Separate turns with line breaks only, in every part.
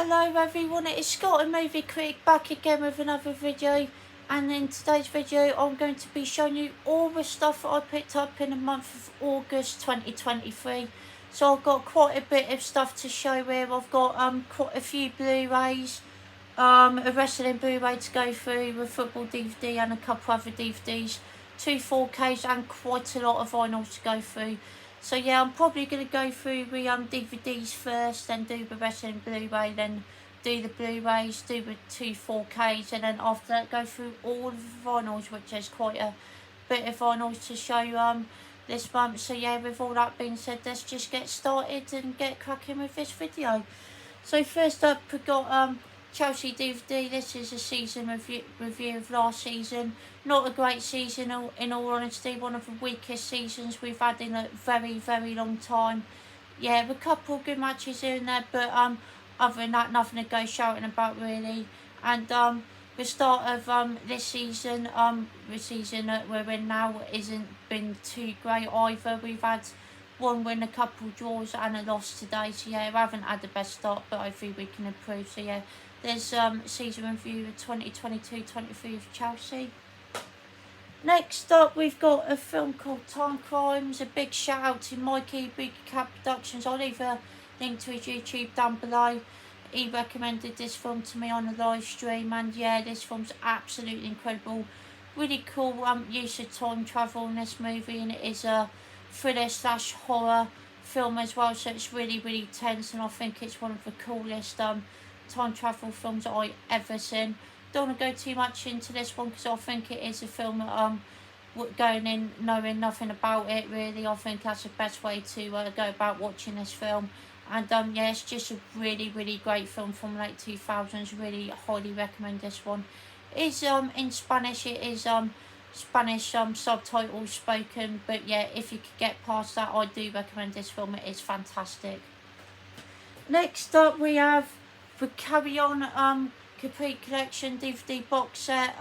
Hello everyone, it is Scottthemoviecritic back again with another video, and in today's video I'm going to be showing you all the stuff that I picked up in the month of August 2023. So I've got quite a bit of stuff to show here. I've got quite a few Blu-rays, a wrestling Blu-ray to go through, a football DVD and a couple other DVDs, 2 4Ks and quite a lot of vinyls to go through. So yeah, I'm probably going to go through the DVDs first, then do the wrestling Blu-ray, then do the Blu-rays, do the 2 4Ks, and then after that go through all of the vinyls, which is quite a bit of vinyls to show this month. So yeah, with all that being said, let's just get started and get cracking with this video. So first up, we've got Chelsea DVD. This is a season review of last season. Not a great season, in all honesty. One of the weakest seasons we've had in a very, very long time. Yeah, a couple of good matches here and there, but other than that, nothing to go shouting about really. And the start of this season, the season that we're in now, isn't been too great either. We've had one win, a couple draws and a loss today. So yeah, we haven't had the best start, but hopefully we can improve. So yeah, there's season review of 2022-23 of Chelsea. Next up, we've got a film called Time Crimes. A big shout out to Mikey, Big Cat Productions. I'll leave a link to his YouTube down below. He recommended this film to me on a live stream, and yeah, this film's absolutely incredible. Really cool use of time travel in this movie, and it is a thriller / horror film as well, so it's really, really tense, and I think it's one of the coolest time travel films that I've ever seen. Don't want to go too much into this one because I think it is a film that going in knowing nothing about it really. I think that's the best way to go about watching this film. And yeah, it's just a really, really great film from late 2000s. Really highly recommend this one. It's in Spanish. It is Spanish subtitles spoken, but yeah, if you could get past that, I do recommend this film. It is fantastic. Next up, we have the Carry On Complete Collection DVD box set,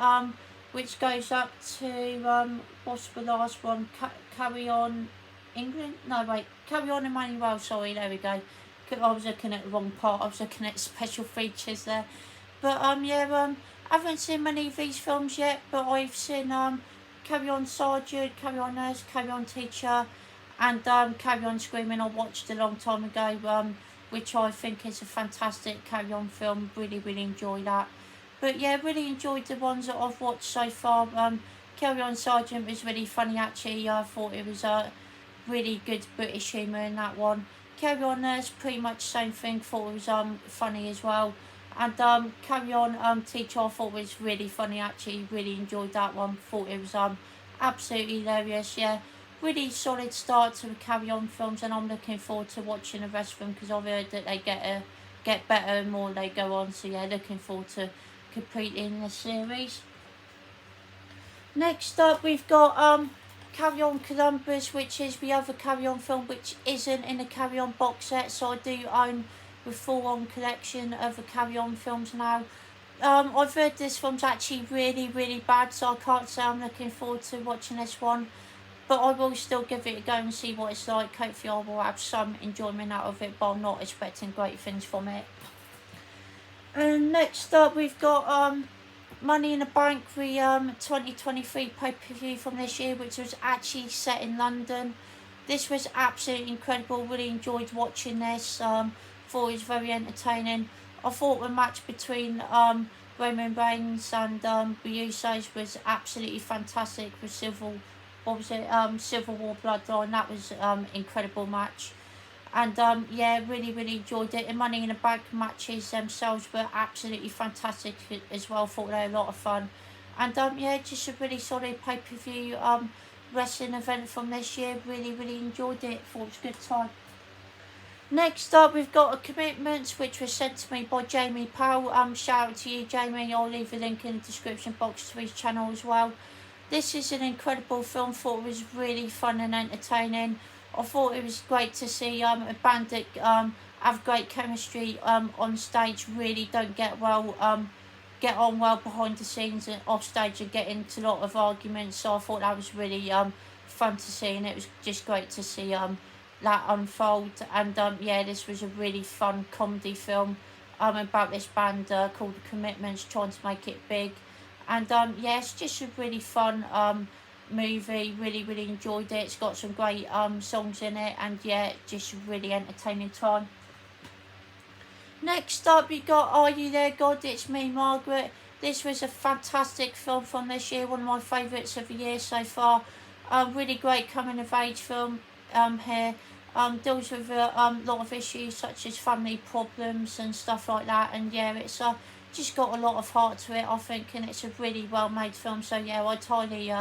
which goes up to what's the last one? Carry On England? No, wait, Carry On Emmanuel. Sorry, there we go. I was looking at the wrong part. I was looking at special features there. But yeah, I haven't seen many of these films yet, but I've seen Carry On Sergeant, Carry On Nurse, Carry On Teacher, and Carry On Screaming. I watched a long time ago, which I think is a fantastic Carry On film. Really, really enjoyed that. But yeah, really enjoyed the ones that I've watched so far. Carry On Sergeant was really funny actually. I thought it was really good British humour in that one. Carry On Nurse, pretty much the same thing. Thought it was funny as well. And Carry On Teacher, I thought was really funny actually. Really enjoyed that one. Thought it was absolutely hilarious. Yeah, really solid start to the Carry On films, and I'm looking forward to watching the rest of them because I've heard that they get better the more they go on. So yeah, looking forward to completing the series. Next up, we've got Carry On Columbus, which is the other Carry On film which isn't in the Carry On box set. So I do own the full-on collection of the Carry On films now. I've heard this film's actually really, really bad, so I can't say I'm looking forward to watching this one. But I will still give it a go and see what it's like. Hopefully I will have some enjoyment out of it, but I'm not expecting great things from it. And next up, we've got Money in the Bank, the 2023 pay-per-view from this year, which was actually set in London. This was absolutely incredible. Really enjoyed watching this. Thought it was very entertaining. I thought the match between Roman Reigns and the Usos was absolutely fantastic. With Civil War Bloodline. That was incredible match. And yeah, really, really enjoyed it. The Money in the Bank matches themselves were absolutely fantastic as well. Thought they were a lot of fun. And yeah, just a really solid pay-per-view wrestling event from this year. Really, really enjoyed it. Thought it was a good time. Next up, we've got A Commitment, which was sent to me by Jamie Powell. Shout out to you, Jamie. I'll leave a link in the description box to his channel as well. This is an incredible film. Thought it was really fun and entertaining. I thought it was great to see a band that have great chemistry on stage. Really don't get on well behind the scenes and off stage, and get into a lot of arguments. So I thought that was really fun to see, and it was just great to see that unfold. And yeah, this was a really fun comedy film. about this band called The Commitments, trying to make it big. And yeah, it's just a really fun movie. Really enjoyed it. It's got some great songs in it, and yeah, just really entertaining time. Next up, we got Are You There, God? It's Me, Margaret. This was a fantastic film from this year, one of my favourites of the year so far. Really great coming of age film here. Deals with a lot of issues such as family problems and stuff like that. And yeah, it's just got a lot of heart to it, I think, and it's a really well made film. So yeah, I'd highly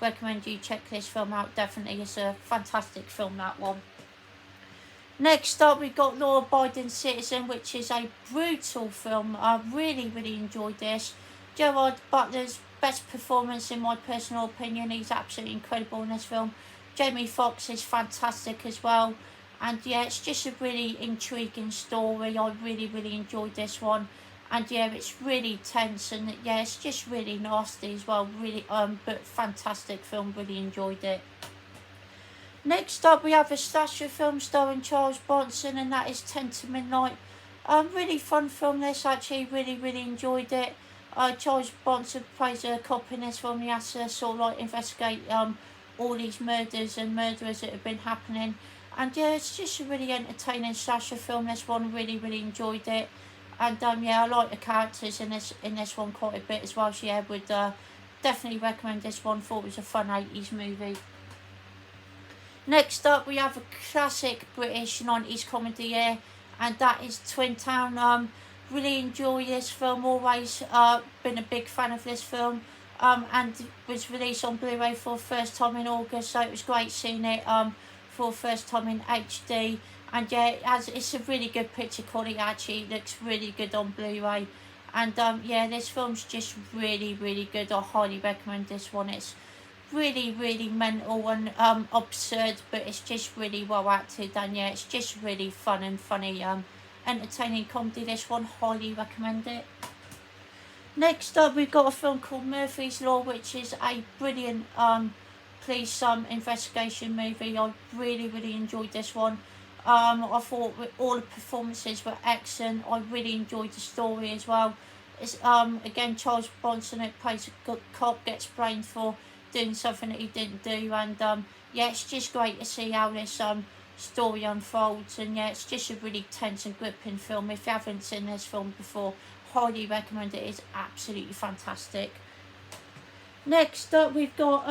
recommend you check this film out. Definitely, it's a fantastic film, that one. Next up, we've got Law Abiding Citizen, which is a brutal film. I really enjoyed this. Gerard Butler's best performance, in my personal opinion. He's absolutely incredible in this film. Jamie Foxx is fantastic as well. And yeah, it's just a really intriguing story. I really enjoyed this one. And yeah, it's really tense, and yeah, it's just really nasty as well. Really, but fantastic film. Really enjoyed it. Next up, we have a slasher film starring Charles Bronson, and that is 10 to Midnight. Really fun film, this, actually. Really enjoyed it. Charles Bronson plays a cop in this film. He has to sort of like investigate all these murders and murderers that have been happening. And yeah, it's just a really entertaining slasher film, this one. Really enjoyed it. And yeah, I like the characters in this one quite a bit as well. So yeah, would definitely recommend this one. Thought it was a fun 80s movie. Next up, we have a classic British 90s comedy here, and that is Twin Town. Really enjoy this film. Always been a big fan of this film. And was released on Blu-ray for the first time in August, so it was great seeing it for the first time in HD. And yeah, it's a really good picture quality, actually. It looks really good on Blu-ray. And yeah, this film's just really good. I highly recommend this one. It's really mental and absurd, but it's just really well acted. And yeah, it's just really fun and funny, entertaining comedy. This one, highly recommend it. Next up, we've got a film called Murphy's Law, which is a brilliant police investigation movie. I really enjoyed this one. I thought all the performances were excellent. I really enjoyed the story as well. It's again, Charles Bronson, it plays a good cop, gets blamed for doing something that he didn't do. And yeah, it's just great to see how this story unfolds. And yeah, it's just a really tense and gripping film. If you haven't seen this film before, highly recommend it. It's absolutely fantastic. Next up, we've got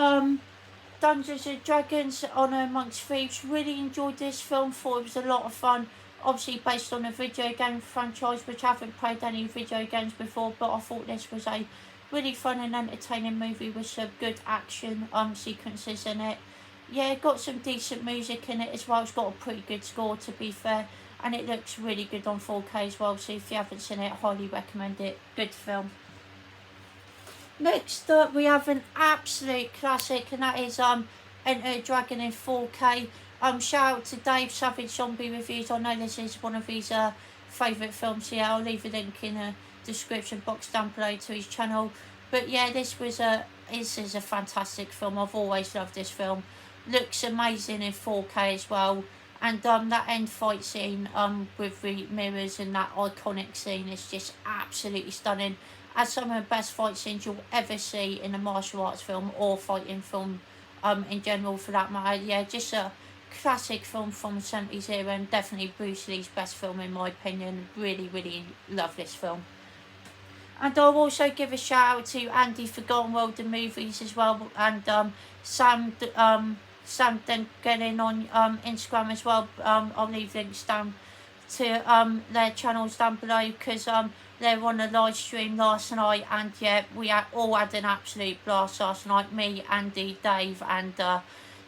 Dungeons and Dragons: Honor Amongst Thieves. Really enjoyed this film. Thought it was a lot of fun. Obviously based on a video game franchise, which I haven't played any video games before, but I thought this was a really fun and entertaining movie with some good action sequences in it. Yeah, got some decent music in it as well. It's got a pretty good score, to be fair, and it looks really good on 4K as well. So if you haven't seen it, highly recommend it. Good film. Next up, we have an absolute classic, and that is Enter a Dragon in 4K. Shout out to Dave Savage Zombie Reviews. I know this is one of his favourite films. Yeah, I'll leave a link in the description box down below to his channel. But yeah, this is a fantastic film. I've always loved this film. Looks amazing in 4K as well. And that end fight scene with the mirrors and that iconic scene is just absolutely stunning. As some of the best fight scenes you'll ever see in a martial arts film or fighting film in general, for that matter. Yeah, just a classic film from the 70s era, and definitely Bruce Lee's best film in my opinion. Really love this film. And I'll also give a shout out to Andy Forgotten World the Movies as well, and Sam Dengelin on Instagram as well. I'll leave links down to their channels down below, because they were on a live stream last night, and yeah, we all had an absolute blast last night. Me, Andy, Dave, and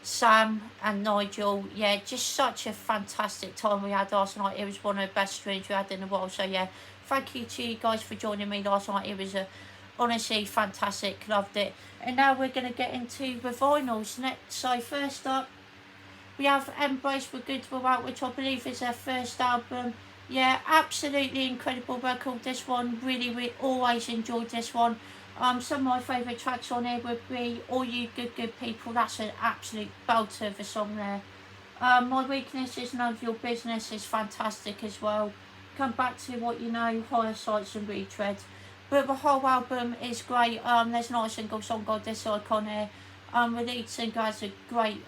Sam and Nigel. Yeah, just such a fantastic time we had last night. It was one of the best streams we had in a while. So yeah, thank you to you guys for joining me last night. It was honestly fantastic. Loved it. And now we're going to get into the vinyls next. So first up, we have Embrace for Good Will Out, which I believe is their first album. Yeah, absolutely incredible record, this one. Really always enjoyed this one. Some of my favourite tracks on here would be All You Good People. That's an absolute belter of a song there. My Weakness Is None of Your Business is fantastic as well. come back to what you know, Higher Sights and Retread. But the whole album is great. There's not a single song I dislike on here. The lead singer has a great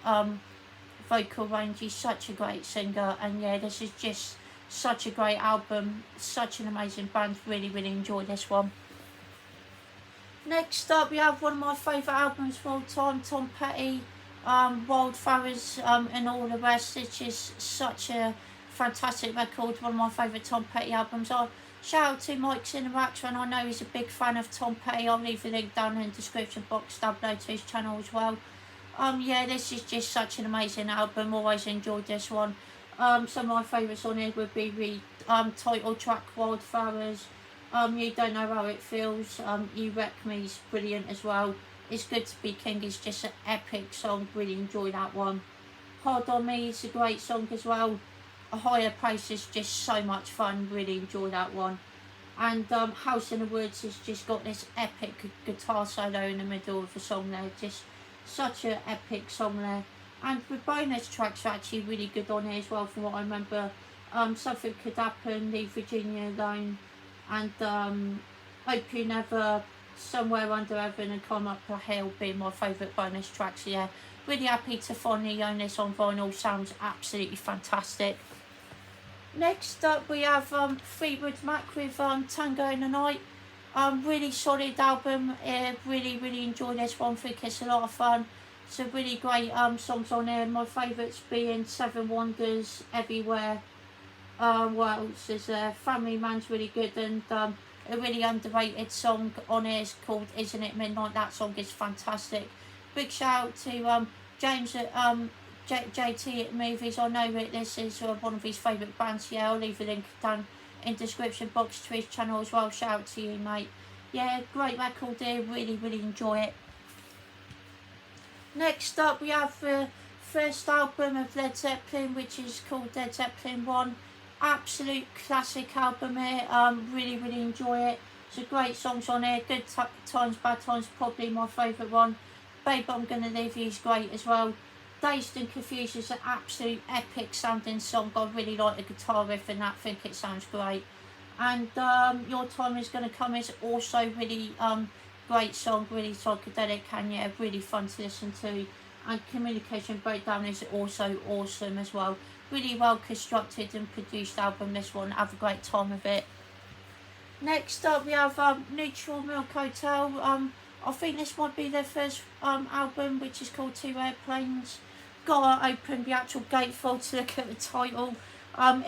vocal range. He's such a great singer, and yeah, this is just such a great album, such an amazing band. Really, really enjoy this one. Next up, we have one of my favourite albums of all time, Tom Petty, Wildflowers, and all the rest. It's just such a fantastic record, one of my favourite Tom Petty albums. Shout out to Mike Cinemax, and I know he's a big fan of Tom Petty. I'll leave the link down in the description box, download to his channel as well. Yeah, this is just such an amazing album. Always enjoyed this one. Some of my favourites on here would be the title track, Wildflowers. You Don't Know How It Feels. You Wreck Me is brilliant as well. It's Good to Be King is just an epic song. Really enjoy that one. Hard On Me is a great song as well. A Higher Place is just so much fun. Really enjoy that one. And House in the Woods has just got this epic guitar solo in the middle of the song there. Just such an epic song there. And the bonus tracks are actually really good on here as well, from what I remember. Something Could Happen, Leave Virginia Alone, and Hope You Never, Somewhere Under Heaven, and Come Up the Hill being my favourite bonus tracks. Yeah, really happy to finally own this on vinyl. Sounds absolutely fantastic. Next up, we have Fleetwood Mac with Tango in the Night. Really solid album. Really enjoy this one. Think it's a lot of fun. Some really great songs on there. My favourites being Seven Wonders, Everywhere. What else is there? Family Man's really good, and a really underrated song on here is called Isn't It Midnight. That song is fantastic. Big shout out to James at JT at Movies. I know that this is one of his favourite bands. Yeah, I'll leave a link down in the description box to his channel as well. Shout out to you, mate. Yeah, great record there. Really enjoy it. Next up, we have the first album of Led Zeppelin, which is called Led Zeppelin 1. Absolute classic album here. Really enjoy it. Some great songs on here. Good Times, Bad Times, probably my favourite one. Babe, I'm Gonna Leave You is great as well. Dazed and Confused is an absolute epic sounding song. I really like the guitar riff and that. I think it sounds great. And Your Time Is Gonna Come is also really great song, really psychedelic, and yeah, really fun to listen to. And Communication Breakdown is also awesome as well. Really well constructed and produced album, this one. Have a great time of it. Next up, we have Neutral Milk Hotel. I think this might be their first album, which is called Two Airplanes. Gotta open the actual gatefold to look at the title.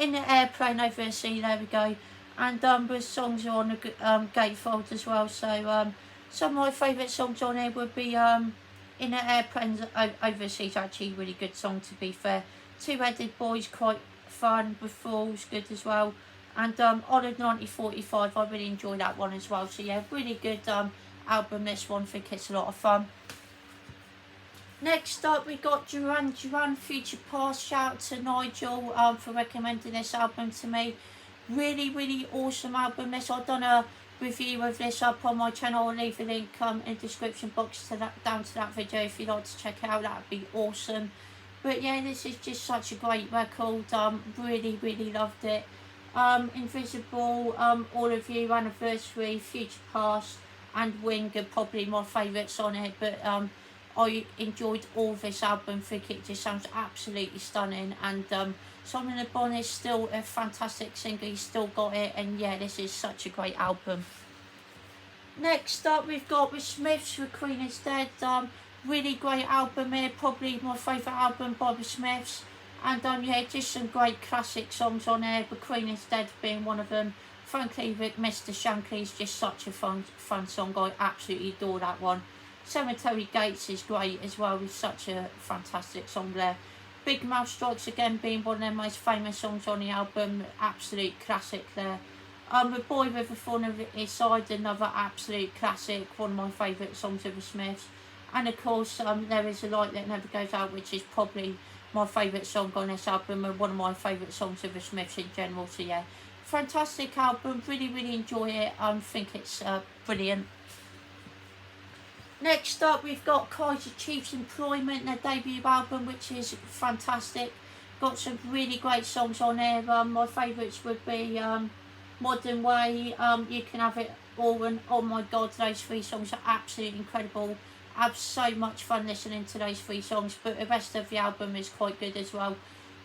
In the airplane over the sea, there we go. And the songs are on the gatefold as well. So some of my favourite songs on here would be In the Airplanes Over the Sea is actually a really good song, to be fair. Two-Headed Boys, quite fun. With Fools, good as well. And Honoured 1945, I really enjoy that one as well. So yeah, really good album, this one. I think it's a lot of fun. Next up, we got Duran Duran, Future Past. Shout out to Nigel for recommending this album to me. Really awesome album. This, I've done a review of this up on my channel. I'll leave a link in the description box to that, down to that video if you'd like to check it out. That would be awesome. But yeah, this is just such a great record. Really loved it. Invisible, All of You, Anniversary, Future Past, and Wing are probably my favourites on it. But I enjoyed all this album. I think it just sounds absolutely stunning. And Simon Le Bon is still a fantastic singer. He's still got it. And yeah, this is such a great album. Next up, we've got The Smiths, The Queen Is Dead. Really great album here. Probably my favourite album by The Smiths. And yeah, just some great classic songs on there. The Queen Is Dead being one of them. Frankly, Mr. Shankly is just such a fun song. I absolutely adore that one. Cemetery Gates is great as well. It's such a fantastic song there. Big Mouth Strikes Again being one of their most famous songs on the album. Absolute classic there. The Boy with a Thorn in His Side, another absolute classic. One of my favourite songs of The Smiths. And of course, There Is a Light That Never Goes Out, which is probably my favourite song on this album and one of my favourite songs of The Smiths in general. So yeah, fantastic album. Really enjoy it. I think it's brilliant. Next up, we've got Kaiser Chiefs Employment, their debut album, which is fantastic. Got some really great songs on there. My favourites would be Modern Way, You Can Have It All, and oh my god, those 3 songs are absolutely incredible. I have so much fun listening to those 3 songs, but the rest of the album is quite good as well.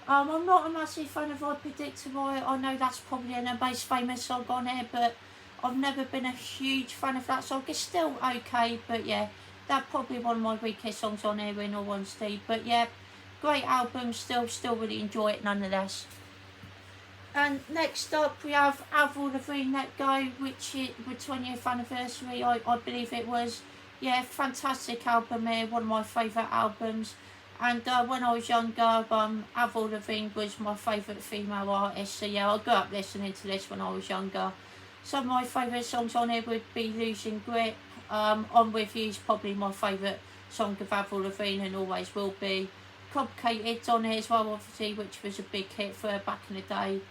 I'm not a massive fan of I Predict Tomorrow. I know that's probably the most famous song on there, but I've never been a huge fan of that song. It's still okay, but yeah, that's probably one of my weakest songs on there in all honesty. But yeah, great album, still really enjoy it nonetheless. And next up we have Avril Lavigne, Let Go, which is the 20th anniversary, I believe it was. Yeah, fantastic album here, one of my favourite albums. And when I was younger, Avril Lavigne was my favourite female artist. So yeah, I grew up listening to this when I was younger. Some of my favourite songs on here would be Losing Grip. On With You is probably my favourite song of Avril Lavigne and always will be. Complicated's on here as well, obviously, which was a big hit for her back in the day.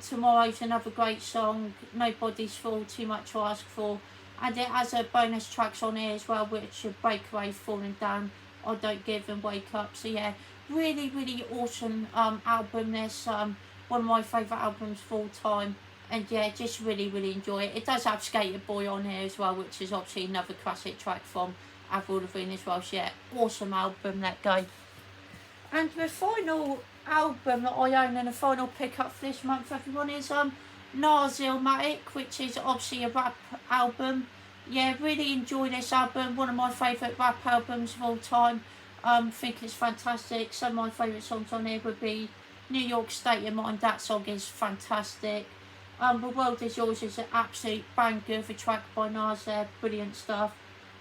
Tomorrow's another great song. Nobody's Fault, Too Much to Ask For. And it has a bonus tracks on here as well, which are Breakaway, Falling Down, I Don't Give and Wake Up. So yeah, really awesome album this. One of my favourite albums of all time. And yeah, just really enjoy it. It does have Skater Boy on here as well, which is obviously another classic track from Avril Lavigne as well. So yeah, awesome album, Let Go. And the final album that I own and the final pickup for this month, everyone, is Nas Illmatic, which is obviously a rap album. Yeah, really enjoy this album. One of my favourite rap albums of all time. Think it's fantastic. Some of my favourite songs on here would be New York State of Mind. That song is fantastic. The World Is Yours is an absolute banger of a track by Nas there. Brilliant stuff.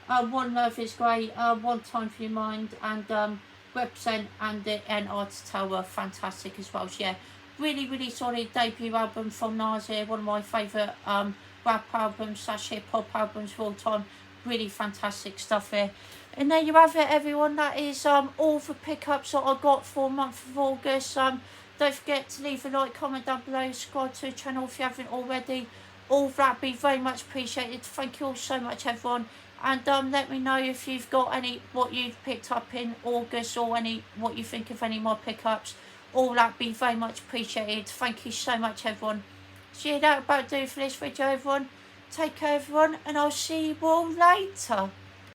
One Love is great. One Time for Your Mind and Represent and the Artist Tower, fantastic as well. So yeah, really solid debut album from Nas here. One of my favourite rap albums / hip hop albums of all time. Really fantastic stuff here. And there you have it, everyone. That is all the pickups that I got for the month of August. Don't forget to leave a like, comment down below, subscribe to the channel if you haven't already. All that be very much appreciated. Thank you all so much, everyone. And let me know if you've got what you've picked up in August or what you think of any of my pickups. All that be very much appreciated. Thank you so much, everyone. So yeah, that about do for this video, everyone. Take care, everyone, and I'll see you all later.